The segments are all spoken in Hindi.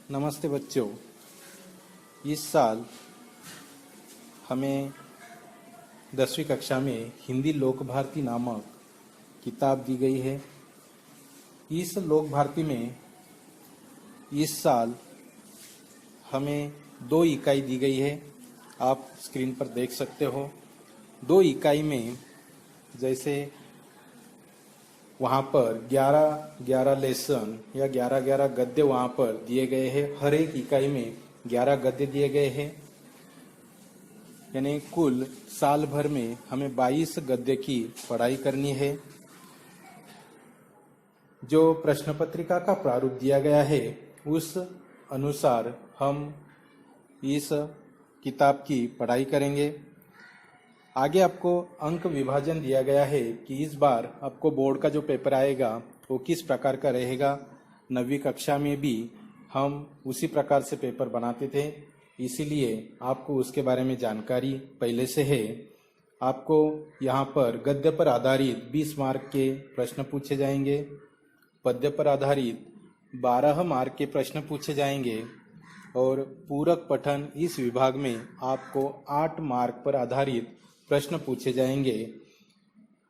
नमस्ते बच्चों। इस साल हमें 10वीं कक्षा में हिंदी लोक भारती नामक किताब दी गई है। इस लोक भारती में इस साल हमें 2 इकाई दी गई है। आप स्क्रीन पर देख सकते हो। 2 इकाई में जैसे वहाँ पर 11-11 लेसन या 11-11 गद्य वहाँ पर दिए गए हैं। हर एक इकाई में 11 गद्य दिए गए हैं। यानी कुल साल भर में हमें 22 गद्य की पढ़ाई करनी है। जो प्रश्न पत्रिका का प्रारूप दिया गया है उस अनुसार हम इस किताब की पढ़ाई करेंगे। आगे आपको अंक विभाजन दिया गया है कि इस बार आपको बोर्ड का जो पेपर आएगा वो किस प्रकार का रहेगा। 9वीं कक्षा में भी हम उसी प्रकार से पेपर बनाते थे, इसीलिए आपको उसके बारे में जानकारी पहले से है। आपको यहाँ पर गद्य पर आधारित 20 मार्क के प्रश्न पूछे जाएंगे, पद्य पर आधारित 12 मार्क के प्रश्न पूछे जाएंगे और पूरक पठन इस विभाग में आपको 8 मार्क पर आधारित प्रश्न पूछे जाएंगे।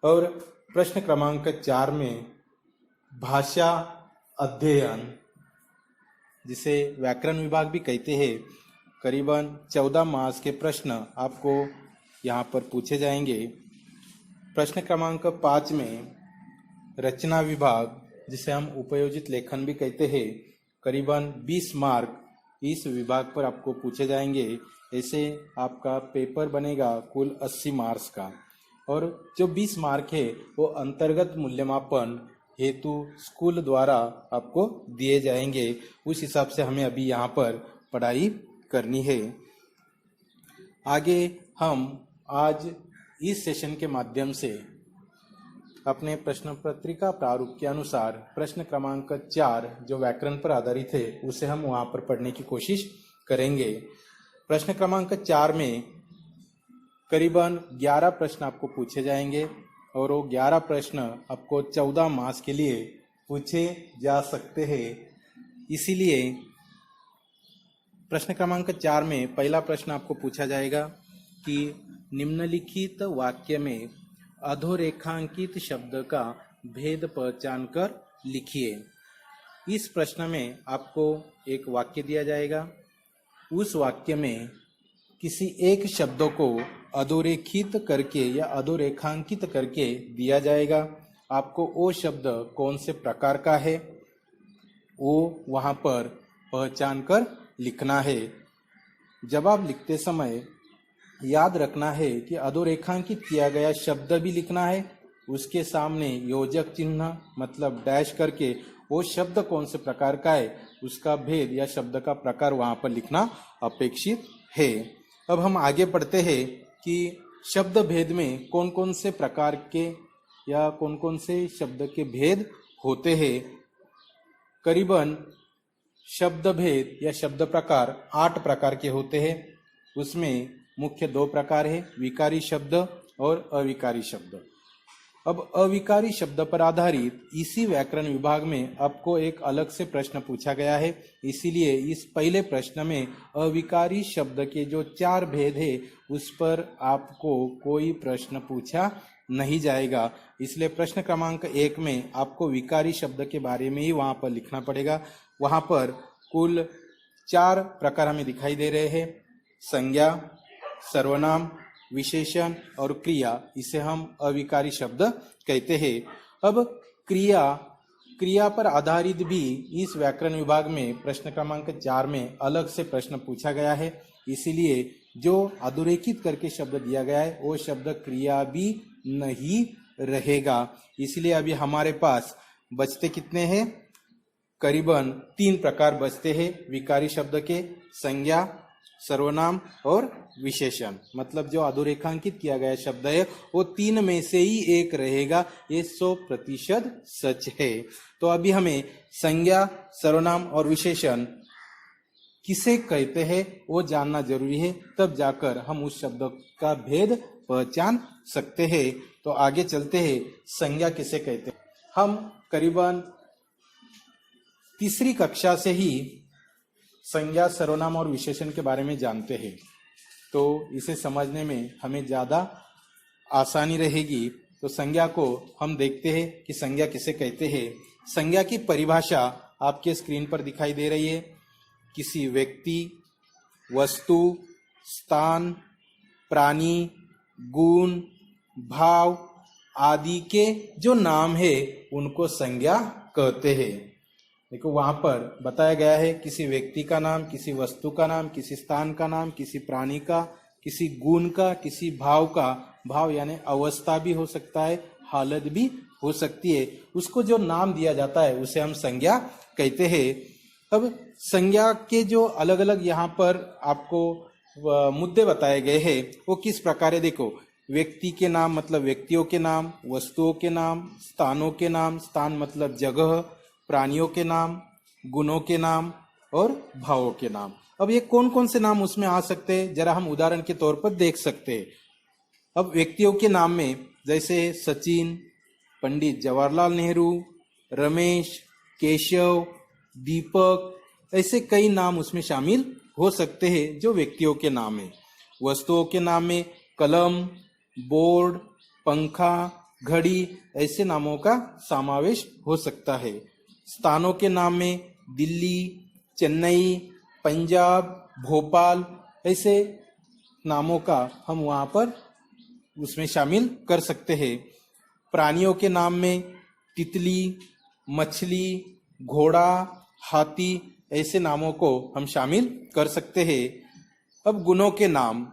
और प्रश्न क्रमांक 4 में भाषा अध्ययन, जिसे व्याकरण विभाग भी कहते हैं, करीबन 14 मार्क्स के प्रश्न आपको यहाँ पर पूछे जाएंगे। प्रश्न क्रमांक 5 में रचना विभाग, जिसे हम उपयोजित लेखन भी कहते हैं, करीबन 20 मार्क इस विभाग पर आपको पूछे जाएंगे। ऐसे आपका पेपर बनेगा कुल 80 मार्क्स का। और जो 20 मार्क है वो अंतर्गत मूल्यमापन हेतु स्कूल द्वारा आपको दिए जाएंगे। उस हिसाब से हमें अभी यहाँ पर पढ़ाई करनी है। आगे हम आज इस सेशन के माध्यम से अपने प्रश्न पत्रिका प्रारूप के अनुसार प्रश्न क्रमांक 4 जो व्याकरण पर आधारित है उसे हम वहाँ पर पढ़ने की कोशिश करेंगे। प्रश्न क्रमांक 4 में करीबन 11 प्रश्न आपको पूछे जाएंगे और वो 11 प्रश्न आपको 14 मार्क्स के लिए पूछे जा सकते हैं। इसीलिए प्रश्न क्रमांक 4 में पहला प्रश्न आपको पूछा जाएगा कि निम्नलिखित वाक्य में अधोरेखांकित शब्द का भेद पहचान कर लिखिए। इस प्रश्न में आपको एक वाक्य दिया जाएगा। उस वाक्य में किसी एक शब्द को अधोरेखित करके या अधोरेखांकित करके दिया जाएगा। आपको वो शब्द कौन से प्रकार का है वो वहाँ पर पहचान कर लिखना है। जब आप लिखते समय याद रखना है कि अधोरेखांकित किया गया शब्द भी लिखना है, उसके सामने योजक चिन्ह मतलब डैश करके वो शब्द कौन से प्रकार का है उसका भेद या शब्द का प्रकार वहां पर लिखना अपेक्षित है। अब हम आगे पढ़ते हैं कि शब्द भेद में कौन कौन से प्रकार के या कौन कौन से शब्द के भेद होते हैं। करीबन शब्द भेद या शब्द प्रकार 8 प्रकार के होते हैं। उसमें मुख्य 2 प्रकार है, विकारी शब्द और अविकारी शब्द। अब अविकारी शब्द पर आधारित इसी व्याकरण विभाग में आपको एक अलग से प्रश्न पूछा गया है। इसीलिए इस पहले प्रश्न में अविकारी शब्द के जो 4 भेद है उस पर आपको कोई प्रश्न पूछा नहीं जाएगा। इसलिए प्रश्न क्रमांक 1 में आपको विकारी शब्द के बारे में ही वहां पर लिखना पड़ेगा। वहां पर कुल 4 प्रकार हमें दिखाई दे रहे हैं, संज्ञा, सर्वनाम, विशेषण और क्रिया। इसे हम अविकारी शब्द कहते हैं। अब क्रिया पर आधारित भी इस व्याकरण विभाग में प्रश्न क्रमांक 4 में अलग से प्रश्न पूछा गया है। इसीलिए जो अधोरेखित करके शब्द दिया गया है वो शब्द क्रिया भी नहीं रहेगा। इसलिए अभी हमारे पास बचते कितने हैं? करीबन 3 प्रकार बचते हैं विकारी शब्द के, संज्ञा, सर्वनाम और विशेषण। मतलब जो अधोरेखांकित किया गया शब्द है वो 3 में से ही एक रहेगा। ये 100% सच है। तो अभी हमें संज्ञा, सर्वनाम और विशेषण किसे कहते हैं वो जानना जरूरी है, तब जाकर हम उस शब्द का भेद पहचान सकते हैं। तो आगे चलते हैं, संज्ञा किसे कहते हैं। हम करीबन तीसरी कक्षा से ही संज्ञा, सर्वनाम और विशेषण के बारे में जानते हैं तो इसे समझने में हमें ज़्यादा आसानी रहेगी। तो संज्ञा को हम देखते हैं कि संज्ञा किसे कहते हैं। संज्ञा की परिभाषा आपके स्क्रीन पर दिखाई दे रही है। किसी व्यक्ति, वस्तु, स्थान, प्राणी, गुण, भाव आदि के जो नाम है उनको संज्ञा कहते हैं। देखो वहां पर बताया गया है किसी व्यक्ति का नाम, किसी वस्तु का नाम, किसी स्थान का नाम, किसी प्राणी का, किसी गुण का, किसी भाव का। भाव यानी अवस्था भी हो सकता है, हालत भी हो सकती है। उसको जो नाम दिया जाता है उसे हम संज्ञा कहते हैं। अब संज्ञा के जो अलग अलग यहाँ पर आपको मुद्दे बताए गए हैं वो किस प्रकार है। देखो, व्यक्ति के नाम मतलब व्यक्तियों के नाम, वस्तुओं के नाम, स्थानों के नाम, स्थान मतलब जगह, प्राणियों के नाम, गुणों के नाम और भावों के नाम। अब ये कौन कौन से नाम उसमें आ सकते हैं जरा हम उदाहरण के तौर पर देख सकते हैं। अब व्यक्तियों के नाम में जैसे सचिन, पंडित जवाहरलाल नेहरू, रमेश, केशव, दीपक, ऐसे कई नाम उसमें शामिल हो सकते हैं जो व्यक्तियों के नाम है। वस्तुओं के नाम में कलम, बोर्ड, पंखा, घड़ी ऐसे नामों का समावेश हो सकता है। स्थानों के नाम में दिल्ली, चेन्नई, पंजाब, भोपाल ऐसे नामों का हम वहाँ पर उसमें शामिल कर सकते हैं। प्राणियों के नाम में तितली, मछली, घोड़ा, हाथी ऐसे नामों को हम शामिल कर सकते हैं। अब गुणों के नाम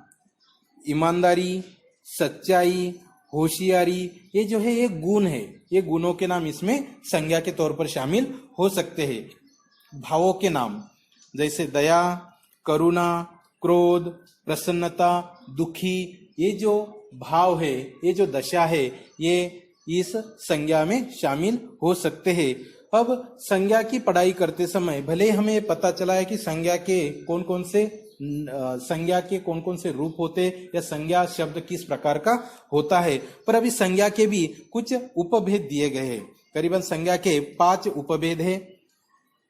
ईमानदारी, सच्चाई, होशियारी, ये जो है ये गुण है, ये गुणों के नाम इसमें संज्ञा के तौर पर शामिल हो सकते हैं। भावों के नाम जैसे दया, करुणा, क्रोध, प्रसन्नता, दुखी, ये जो भाव है, ये जो दशा है, ये इस संज्ञा में शामिल हो सकते हैं। अब संज्ञा की पढ़ाई करते समय भले हमें पता चला है कि संज्ञा के कौन कौन से रूप होते या संज्ञा शब्द किस प्रकार का होता है, पर अभी संज्ञा के भी कुछ उपभेद दिए गए हैं। करीबन संज्ञा के 5 उपभेद है,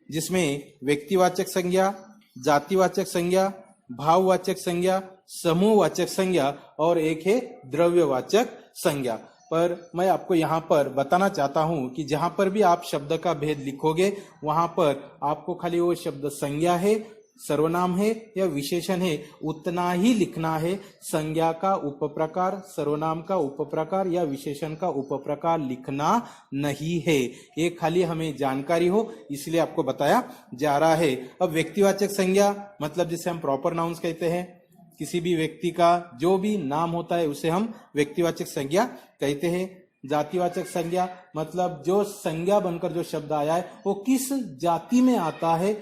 जिसमें व्यक्तिवाचक संज्ञा, जातिवाचक संज्ञा, भाववाचक संज्ञा, समूहवाचक संज्ञा और एक है द्रव्यवाचक संज्ञा। पर मैं आपको यहाँ पर बताना चाहता हूँ कि जहाँ पर भी आप शब्द का भेद लिखोगे वहाँ पर आपको खाली वो शब्द संज्ञा है, सर्वनाम है या विशेषण है उतना ही लिखना है। संज्ञा का उपप्रकार, सर्वनाम का उपप्रकार या विशेषण का उपप्रकार लिखना नहीं है। ये खाली हमें जानकारी हो इसलिए आपको बताया जा रहा है। अब व्यक्तिवाचक संज्ञा मतलब जिसे हम प्रॉपर नाउन्स कहते हैं, किसी भी व्यक्ति का जो भी नाम होता है उसे हम व्यक्तिवाचक संज्ञा कहते हैं। जातिवाचक संज्ञा मतलब जो संज्ञा बनकर जो शब्द आया है वो किस जाति में आता है,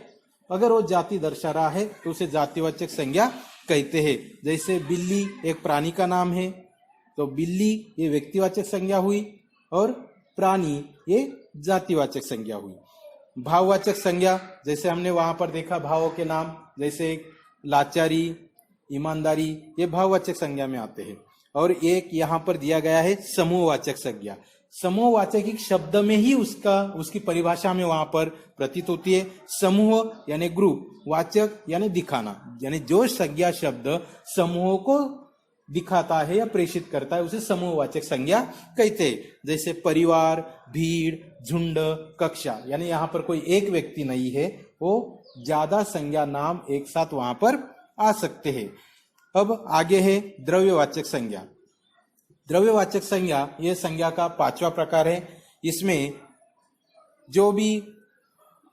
अगर वो जाति दर्शा रहा है तो उसे जातिवाचक संज्ञा कहते हैं। जैसे बिल्ली एक प्राणी का नाम है तो बिल्ली ये व्यक्तिवाचक संज्ञा हुई और प्राणी ये जातिवाचक संज्ञा हुई। भाववाचक संज्ञा जैसे हमने वहां पर देखा, भावों के नाम जैसे लाचारी, ईमानदारी, ये भाववाचक संज्ञा में आते हैं। और एक यहाँ पर दिया गया है समूहवाचक संज्ञा। समूहवाचक एक शब्द में ही उसकी परिभाषा में वहां पर प्रतीत होती है। समूह यानी ग्रुप, वाचक यानी दिखाना, यानी जो संज्ञा शब्द समूह को दिखाता है या प्रेषित करता है उसे समूहवाचक संज्ञा कहते हैं। जैसे परिवार, भीड़, झुंड, कक्षा, यानी यहाँ पर कोई एक व्यक्ति नहीं है, वो ज्यादा संज्ञा नाम एक साथ वहां पर आ सकते हैं। अब आगे है द्रव्यवाचक संज्ञा। द्रव्यवाचक संज्ञा यह संज्ञा का 5वां प्रकार है। इसमें जो भी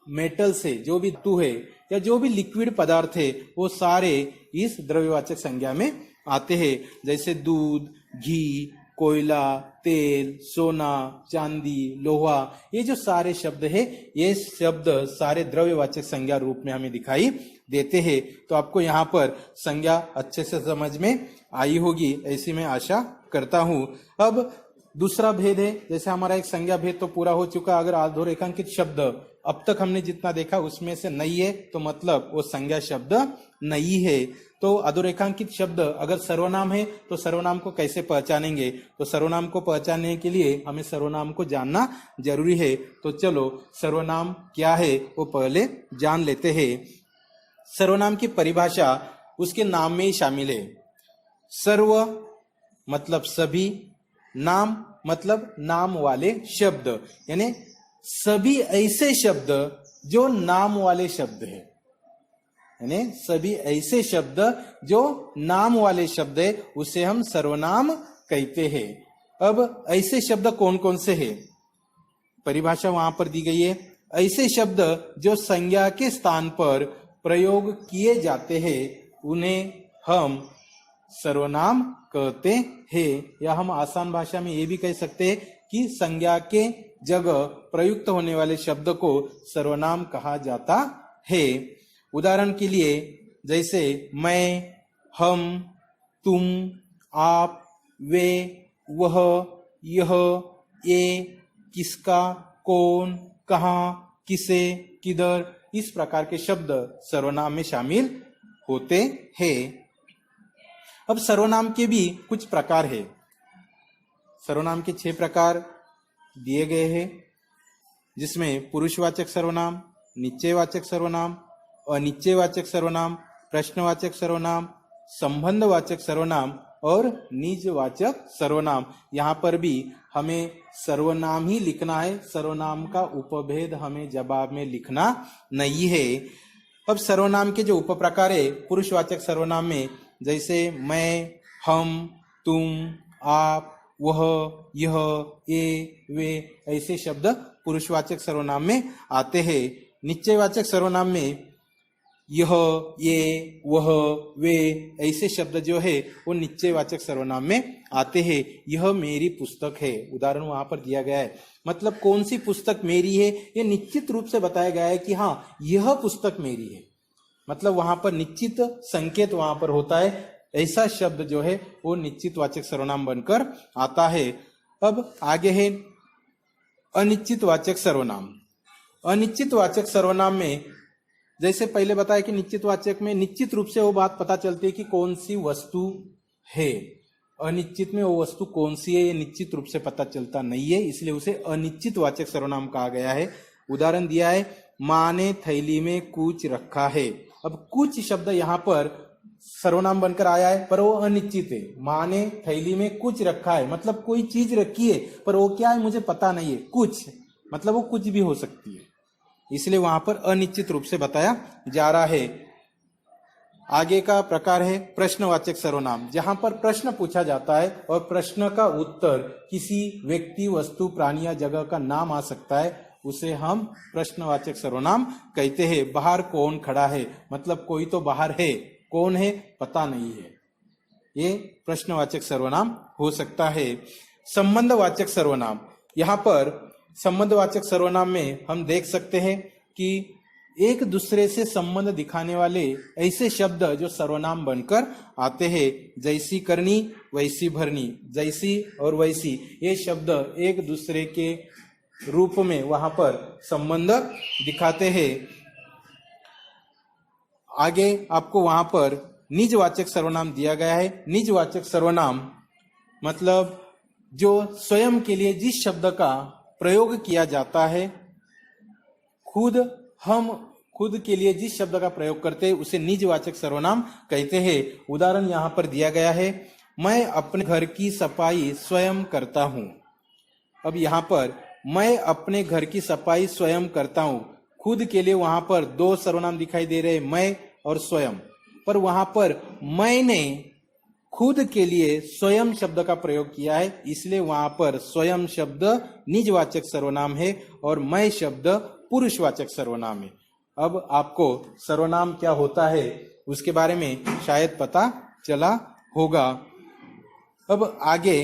मेटल्स है, जो भी धातु है या जो भी लिक्विड पदार्थ है वो सारे इस द्रव्यवाचक संज्ञा में आते हैं। जैसे दूध, घी, कोयला, तेल, सोना, चांदी, लोहा, ये जो सारे शब्द है ये शब्द सारे द्रव्यवाचक संज्ञा रूप में हमें दिखाई देते हैं। तो आपको यहाँ पर संज्ञा अच्छे से समझ में आई होगी ऐसी मैं आशा करता हूँ। अब दूसरा भेद है, जैसे हमारा एक संज्ञा भेद तो पूरा हो चुका। अगर अधोरेखांकित शब्द अब तक हमने जितना देखा उसमें से नहीं है तो मतलब वो संज्ञा शब्द नहीं है। तो अधोरेखांकित शब्द अगर सर्वनाम है तो सर्वनाम को कैसे पहचानेंगे, तो सर्वनाम को पहचानने के लिए हमें सर्वनाम को जानना जरूरी है। तो चलो सर्वनाम क्या है वो पहले जान लेते हैं। सर्वनाम की परिभाषा उसके नाम में ही शामिल है। सर्व मतलब सभी, नाम मतलब नाम वाले शब्द, यानी सभी ऐसे शब्द जो नाम वाले शब्द है, यानी सभी ऐसे शब्द जो नाम वाले शब्द है उसे हम सर्वनाम कहते हैं। अब ऐसे शब्द कौन कौन से हैं? परिभाषा वहां पर दी गई है। ऐसे शब्द जो संज्ञा के स्थान पर प्रयोग किए जाते हैं उन्हें हम सर्वनाम कहते हैं, या हम आसान भाषा में ये भी कह सकते हैं कि संज्ञा के जगह प्रयुक्त होने वाले शब्द को सर्वनाम कहा जाता है। उदाहरण के लिए जैसे मैं, हम, तुम, आप, वे, वह, यह, ये, किसका, कौन, कहाँ, किसे, किधर, इस प्रकार के शब्द सर्वनाम में शामिल होते हैं। अब सर्वनाम के भी कुछ प्रकार है। सर्वनाम के 6 प्रकार दिए गए हैं, जिसमें पुरुषवाचक सर्वनाम, निश्चयवाचक सर्वनाम, अनिश्चयवाचक सर्वनाम, प्रश्नवाचक सर्वनाम, संबंधवाचक सर्वनाम और निजवाचक सर्वनाम। यहाँ पर भी हमें सर्वनाम ही लिखना है, सर्वनाम का उपभेद हमें जवाब में लिखना नहीं है। अब सर्वनाम के जो उपप्रकार है पुरुषवाचक सर्वनाम में, जैसे मैं, हम, तुम, आप, वह, यह, ये, वे, ऐसे शब्द पुरुषवाचक सर्वनाम में आते हैं। निश्चयवाचक सर्वनाम में यह, ये, वह, वे, ऐसे शब्द जो है वो निश्चयवाचक सर्वनाम में आते हैं। यह मेरी पुस्तक है, उदाहरण वहां पर दिया गया है। मतलब कौन सी पुस्तक मेरी है ये निश्चित रूप से बताया गया है कि हाँ यह पुस्तक मेरी है, मतलब वहां पर निश्चित संकेत वहां पर होता है। ऐसा शब्द जो है वो निश्चित वाचक सर्वनाम बनकर आता है। अब आगे है अनिश्चित वाचक सर्वनाम। अनिश्चित वाचक सर्वनाम में जैसे पहले बताया कि निश्चित वाचक में निश्चित रूप से वो बात पता चलती है कि कौन सी वस्तु है, अनिश्चित में वो वस्तु कौन सी है ये निश्चित रूप से पता चलता नहीं है, इसलिए उसे अनिश्चित वाचक सर्वनाम कहा गया है। उदाहरण दिया है, माँ ने थैली में कुछ रखा है। अब कुछ शब्द यहाँ पर सर्वनाम बनकर आया है पर वो अनिश्चित है। माँ ने थैली में कुछ रखा है मतलब कोई चीज रखी है, पर वो क्या है मुझे पता नहीं है। कुछ मतलब वो कुछ भी हो सकती है, इसलिए वहां पर अनिश्चित रूप से बताया जा रहा है। आगे का प्रकार है प्रश्नवाचक सर्वनाम, जहां पर प्रश्न पूछा जाता है और प्रश्न का उत्तर किसी व्यक्ति, वस्तु, प्राणी या जगह का नाम आ सकता है, उसे हम प्रश्नवाचक सर्वनाम कहते हैं। बाहर कौन खड़ा है, मतलब कोई तो बाहर है, कौन है पता नहीं है, ये प्रश्नवाचक सर्वनाम हो सकता है। संबंधवाचक सर्वनाम, यहाँ पर संबंधवाचक सर्वनाम में हम देख सकते हैं कि एक दूसरे से संबंध दिखाने वाले ऐसे शब्द जो सर्वनाम बनकर आते हैं, जैसी करनी वैसी भरनी, जैसी और वैसी, ये शब्द एक दूसरे के रूप में वहां पर संबंध दिखाते हैं। आगे आपको वहां पर निजवाचक सर्वनाम दिया गया है। निजवाचक सर्वनाम मतलब जो स्वयं के लिए जिस शब्द का प्रयोग किया जाता है, हम खुद के लिए जिस शब्द का प्रयोग करते हैं उसे निजवाचक सर्वनाम कहते हैं। उदाहरण यहाँ पर दिया गया है, मैं अपने घर की सफाई स्वयं करता हूँ। अब यहाँ पर मैं अपने घर की सफाई स्वयं करता हूँ, खुद के लिए वहां पर 2 सर्वनाम दिखाई दे रहे हैं, मैं और स्वयं, पर वहां पर मैंने खुद के लिए स्वयं शब्द का प्रयोग किया है, इसलिए वहां पर स्वयं शब्द निजवाचक सर्वनाम है और मैं शब्द पुरुषवाचक सर्वनाम है। अब आपको सर्वनाम क्या होता है उसके बारे में शायद पता चला होगा। अब आगे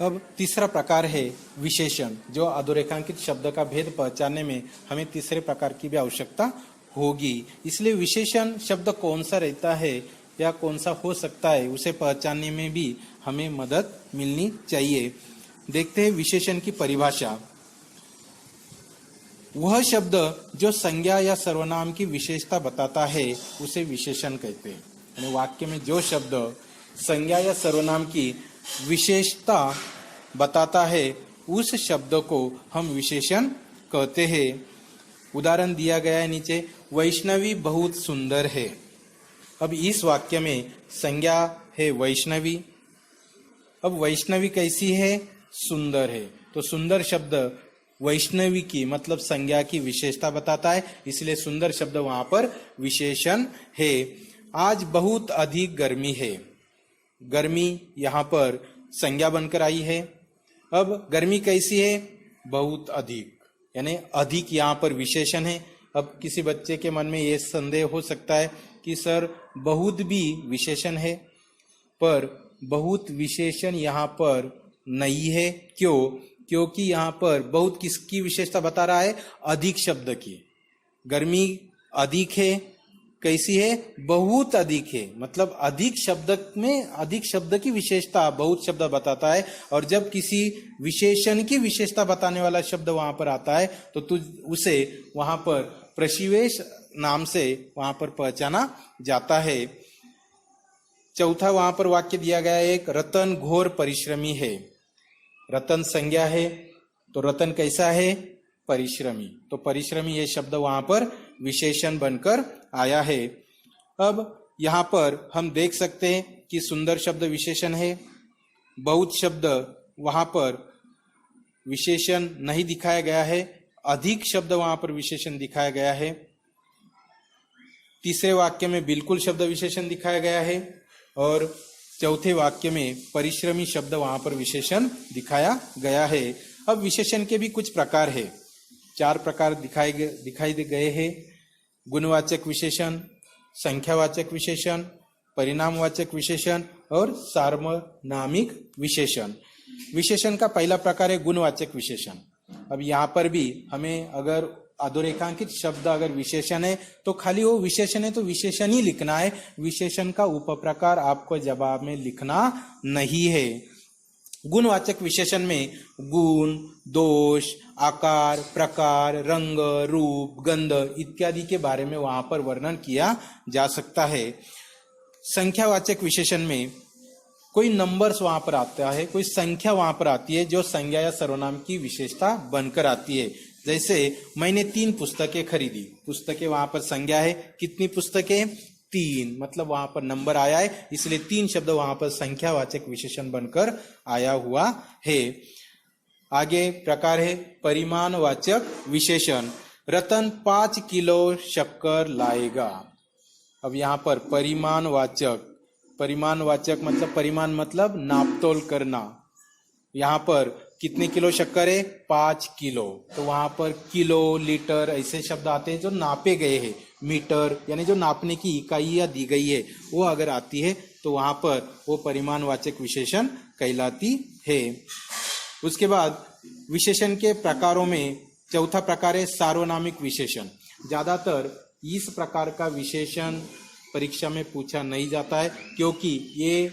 अब तीसरा प्रकार है विशेषण, जो अधोरेखांकित शब्द का भेद पहचानने में हमें तीसरे प्रकार की भी आवश्यकता होगी। इसलिए विशेषण शब्द कौन सा रहता है या कौन सा हो सकता है उसे पहचानने में भी हमें मदद मिलनी चाहिए। देखते हैं विशेषण की परिभाषा। वह शब्द जो संज्ञा या सर्वनाम की विशेषता बताता है उसे विशेषण कहते हैं। यानी वाक्य में जो शब्द संज्ञा या सर्वनाम की विशेषता बताता है उस शब्द को हम विशेषण कहते हैं। उदाहरण दिया गया है नीचे, वैष्णवी बहुत सुंदर है। अब इस वाक्य में संज्ञा है वैष्णवी। अब वैष्णवी कैसी है? सुंदर है। तो सुंदर शब्द वैष्णवी की मतलब संज्ञा की विशेषता बताता है, इसलिए सुंदर शब्द वहां पर विशेषण है। आज बहुत अधिक गर्मी है। गर्मी यहाँ पर संज्ञा बनकर आई है। अब गर्मी कैसी है? बहुत अधिक, यानी अधिक यहाँ पर विशेषण है। अब किसी बच्चे के मन में ये संदेह हो सकता है कि सर बहुत भी विशेषण है, पर बहुत विशेषण यहाँ पर नहीं है। क्यों? क्योंकि यहाँ पर बहुत किसकी विशेषता बता रहा है? अधिक शब्द की। गर्मी अधिक है, कैसी है? बहुत अधिक है। मतलब अधिक शब्द में अधिक शब्द की विशेषता बहुत शब्द बताता है। और जब किसी विशेषण की विशेषता बताने वाला शब्द वहां पर आता है तो उसे वहां पर प्रशिवेश नाम से वहां पर पहचाना जाता है। चौथा वहां पर वाक्य दिया गया है, एक रतन घोर परिश्रमी है। रतन संज्ञा है, तो रतन कैसा है? परिश्रमी। तो परिश्रमी ये शब्द वहां पर विशेषण बनकर आया है। अब यहाँ पर हम देख सकते हैं कि सुंदर शब्द विशेषण है, बहुत शब्द वहां पर विशेषण नहीं दिखाया गया है, अधिक शब्द वहां पर विशेषण दिखाया गया है। तीसरे वाक्य में बिल्कुल शब्द विशेषण दिखाया गया है और चौथे वाक्य में परिश्रमी शब्द वहां पर विशेषण दिखाया गया है। अब विशेषण के भी कुछ प्रकार है, 4 प्रकार दिखाई गए हैं। गुणवाचक विशेषण, संख्यावाचक विशेषण, परिणामवाचक विशेषण और सार्वनामिक विशेषण। विशेषण का पहला प्रकार है गुणवाचक विशेषण। अब यहाँ पर भी हमें अगर अधोरेखांकित शब्द अगर विशेषण है तो खाली वो विशेषण है तो विशेषण ही लिखना है, विशेषण का उपप्रकार आपको जवाब में लिखना नहीं है। गुणवाचक विशेषण में गुण, दोष, आकार, प्रकार, रंग, रूप, गंध इत्यादि के बारे में वहां पर वर्णन किया जा सकता है। संख्यावाचक विशेषण में कोई नंबर्स वहां पर आता है, कोई संख्या वहां पर आती है जो संज्ञा या सर्वनाम की विशेषता बनकर आती है। जैसे मैंने 3 पुस्तकें खरीदी, पुस्तकें वहां पर संज्ञा है। कितनी पुस्तकें? 3, मतलब वहां पर नंबर आया है, इसलिए 3 शब्द वहां पर संख्यावाचक विशेषण बनकर आया हुआ है। आगे प्रकार है परिमाणवाचक विशेषण। रतन 5 किलो शक्कर लाएगा। अब यहाँ पर परिमाणवाचक मतलब परिमाण मतलब नापतोल करना। यहाँ पर कितने किलो शक्कर है? 5 किलो। तो वहां पर किलो, लीटर ऐसे शब्द आते हैं जो नापे गए हैं। मीटर यानी जो नापने की इकाइयां दी गई है वो अगर आती है तो वहां पर वो परिमाणवाचक विशेषण कहलाती है। उसके बाद विशेषण के प्रकारों में चौथा प्रकार है सार्वनामिक विशेषण। ज्यादातर इस प्रकार का विशेषण परीक्षा में पूछा नहीं जाता है क्योंकि ये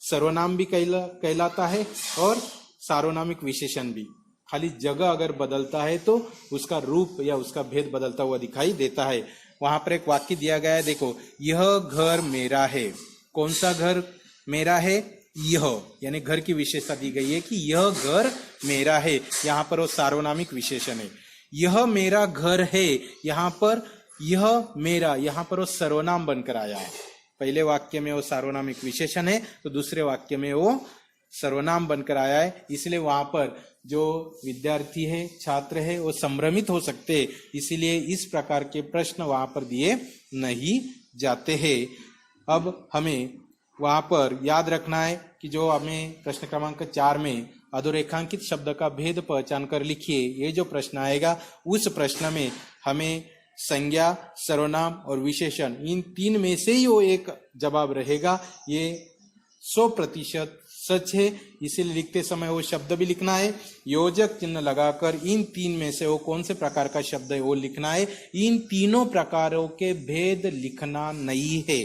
सर्वनाम भी कहलाता है और सार्वनामिक विशेषण भी। खाली जगह अगर बदलता है तो उसका रूप या उसका भेद बदलता हुआ दिखाई देता है। वहां पर एक वाक्य दिया गया है, देखो, यह घर मेरा है। कौन सा घर मेरा है? यह, यानी घर की विशेषता दी गई है कि यह घर मेरा है। यहाँ पर वो सार्वनामिक विशेषण है। यह मेरा घर है, यहाँ पर यह मेरा, यहाँ पर वो सर्वनाम बनकर आया है। पहले वाक्य में वो सार्वनामिक विशेषण है तो दूसरे वाक्य में वो सर्वनाम बनकर आया है, इसलिए वहां पर जो विद्यार्थी है, छात्र है, वो संभ्रमित हो सकते हैं। इसीलिए इस प्रकार के प्रश्न वहां पर दिए नहीं जाते हैं। अब हमें वहां पर याद रखना है कि जो हमें प्रश्न क्रमांक 4 में अधोरेखांकित शब्द का भेद पहचान कर लिखिए, ये जो प्रश्न आएगा उस प्रश्न में हमें संज्ञा, सर्वनाम और विशेषण इन 3 में से ही वो एक जवाब रहेगा। ये 100% सच है, इसीलिए लिखते समय वो शब्द भी लिखना है, योजक चिन्ह लगाकर इन 3 में से वो कौन से प्रकार का शब्द है वो लिखना है। इन तीनों प्रकारों के भेद लिखना नहीं है।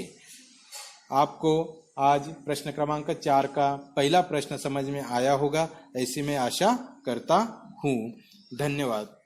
आपको आज प्रश्न क्रमांक 4 का पहला प्रश्न समझ में आया होगा, ऐसी मैं आशा करता हूँ। धन्यवाद।